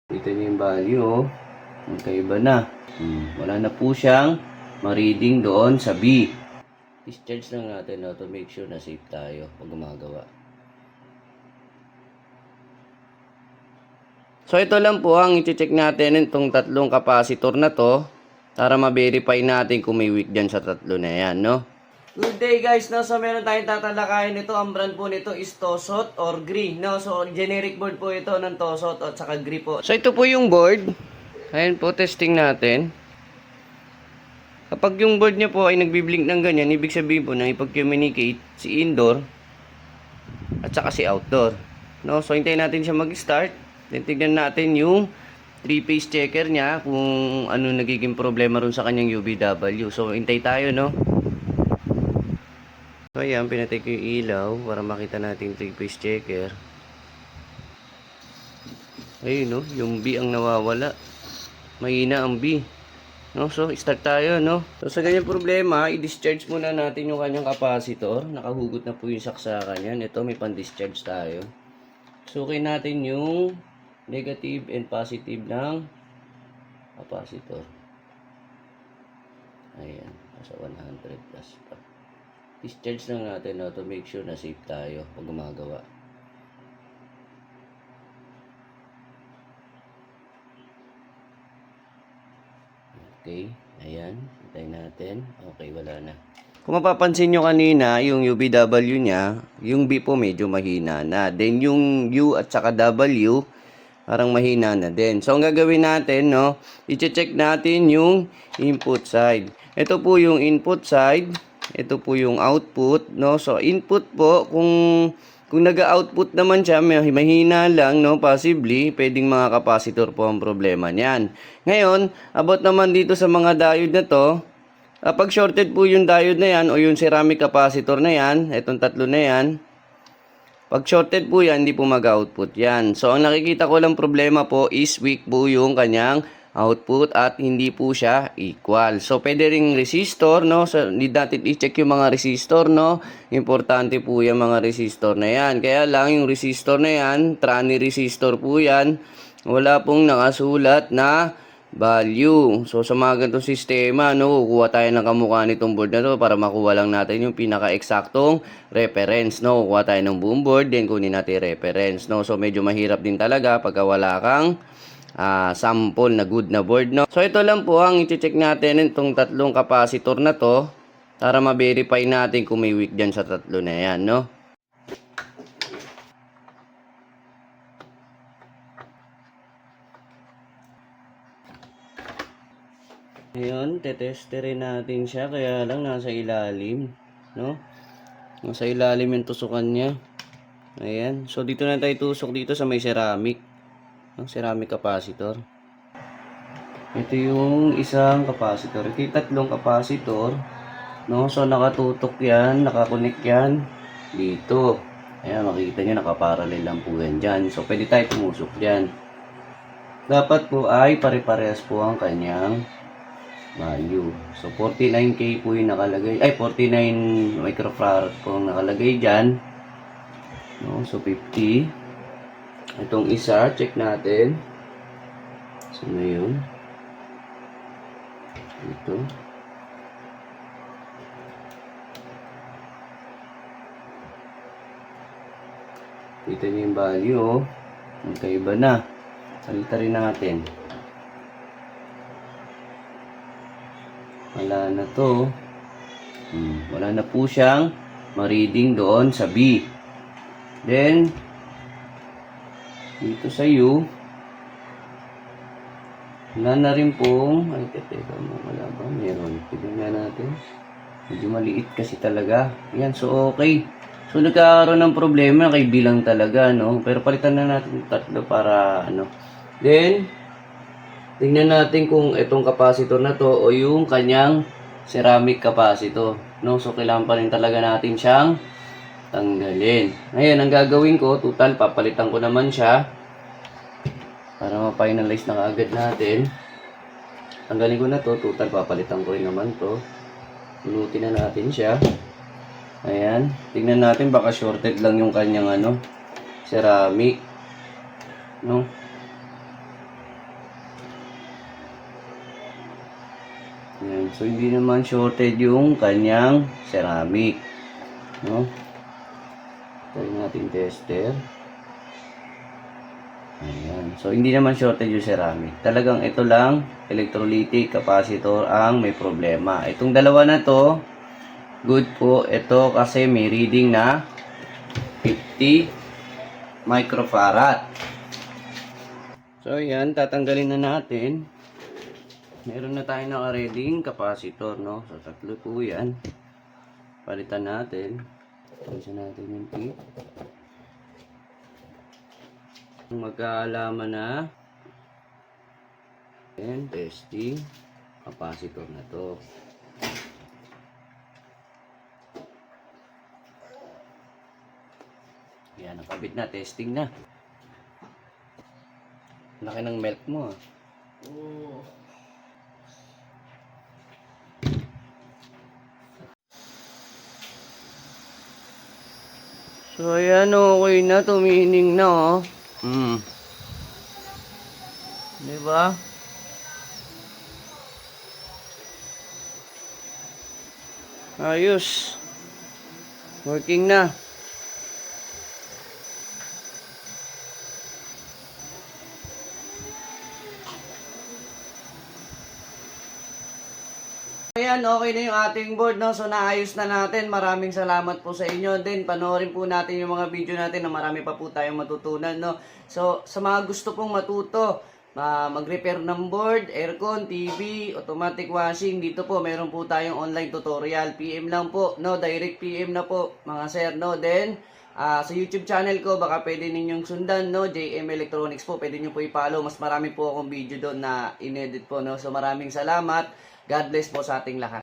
Kita niyo yung value, oh. Magkaiba na. Wala na po siyang ma-reading doon sa B. Discharge lang natin, no, to make sure na safe tayo pag gumagawa. So ito lang po ang i-check natin itong tatlong capacitor na to para ma-verify natin kung may weak dyan sa tatlo na yan, no? Good day guys, no? So meron tayong tatalakayin nito. Ang brand po nito is Tosot or Gree, no? So generic board po ito ng Tosot at saka Gree po. So ito po yung board. Ayan po, testing natin. Kapag yung board niya po ay nagbiblink ng ganyan, ibig sabihin po na ipag-communicate si indoor at saka si outdoor. No? So hintayin natin siya mag-start. Then tignan natin yung 3-phase checker niya kung ano nagiging problema ron sa kanyang UVW. So hintay tayo, no? So ayan, pinatay ko yung ilaw para makita natin 3-phase checker. Ayun, no? Yung B ang nawawala. Mahina ang B. No? So, start tayo, no? So, sa ganyang problema, i-discharge muna natin yung kanyang capacitor. Nakahugot na po yung saksakan yan. Ito, may pan-discharge tayo. Sukin natin yung negative and positive ng capacitor. Ayan, nasa 100 plus pa. Discharge lang natin, no, to make sure na safe tayo pag gumagawa. Okay, ayan, hintayin natin. Okay, wala na. Kung mapapansin nyo kanina, yung UVW niya, yung B po medyo mahina na. Then yung U at saka W, parang mahina na din. So, ang gagawin natin, no, i-check natin yung input side. Ito po yung input side. Ito po yung output, no. So, input po, kung nag-output naman siya, mahina lang, no, possibly, pwedeng mga capacitor po ang problema niyan. Ngayon, about naman dito sa mga diode na to, pag shorted po yung diode na yan, o yung ceramic capacitor na yan, itong tatlo na yan, pag shorted po yan, hindi po mag-output yan. So, ang nakikita ko lang problema po is weak po yung kanyang output at hindi po siya equal. So, pwede ring resistor, no? So, need natin i-check yung mga resistor, no? Importante po yung mga resistor na yan. Kaya lang, yung resistor na yan, tranny resistor po yan, wala pong nakasulat na value. So, sa mga ganitong sistema, no, kukuha tayo ng kamukha nitong board na to para makuha lang natin yung pinaka-eksaktong reference, no. Kukuha tayo ng buong board, then kunin natin reference, no. So, medyo mahirap din talaga pagka wala kang sample na good na board, no. So, ito lang po ang i-check natin itong tatlong capacitor na to para ma-verify natin kung may weak dyan sa tatlo na yan, no. Ayun, tetesterin natin siya, kaya lang nasa ilalim, no? Nasa ilalim yung tusukan niya. Ayan, so dito na tayo tusok dito sa may ceramic, no? Ceramic capacitor. Ito yung isang capacitor. Ito yung tatlong capacitor, no? So nakatutok yan, nakakonect yan dito. Ayan, makikita nyo, nakaparallel lang po yan dyan. So pwede tayo tumusok dyan. Dapat po ay pare-parehas po ang kanyang value. So 49k po yung nakalagay, ay 49 microfarad po ang nakalagay dyan, no? So 50. Itong isa, check natin. So na yun, ito. Kita niyo yung value, oh. Magkaiba na. Salita rin natin. Wala na to. Wala na po siyang ma-reading doon sa B. Then, dito sa U, wala na rin pong, ay, teka mo, wala ba? Meron. Tignan natin. Medyo maliit kasi talaga. Yan, so okay. So, nagkaroon ng problema kay B lang talaga, no? Pero palitan na natin tatlo para, ano. Then, tingnan natin kung itong capacitor na to o yung kanyang ceramic capacitor, no? So, kailangan pa rin talaga natin siyang tanggalin. Ngayon, ang gagawin ko, total, papalitan ko naman siya para ma-finalize na kaagad natin. Tanggalin ko na to, total, papalitan ko rin naman to. Pulutin na natin siya. Ayan, tingnan natin, baka shorted lang yung kanyang, ano, ceramic, no? So, hindi naman shorted yung kanyang ceramic. No? Try natin tester. Ayan. So, hindi naman shorted yung ceramic. Talagang ito lang, electrolytic capacitor ang may problema. Itong dalawa na to, good po. Ito kasi may reading na 50 microfarad. So, ayan. Tatanggalin na natin. Meron na tayong naka-reading capacitor, no? So, tatlo po yan. Palitan natin. Palitan natin yung tip. Magkaalaman na. And testing. Capacitor na to. Yan, nakabit na. Testing na. Laki ng melt mo, ah. Oh. So, ayan, okay na. Tumining na, oh. Diba? Ayos. Working na. Ayan, okay na yung ating board, no? So, naayos na natin. Maraming salamat po sa inyo. Then, panoorin po natin yung mga video natin na marami pa po tayong matutunan, no? So, sa mga gusto pong matuto, mag-repair ng board, aircon, TV, automatic washing, dito po, meron po tayong online tutorial. PM lang po, no? Direct PM na po, mga sir, no? Then, sa YouTube channel ko, baka pwede ninyong sundan, no? JM Electronics po, pwede nyo po i-follow. Mas marami po akong video doon na inedit po, no? So, maraming salamat. God bless po sa ating lahat.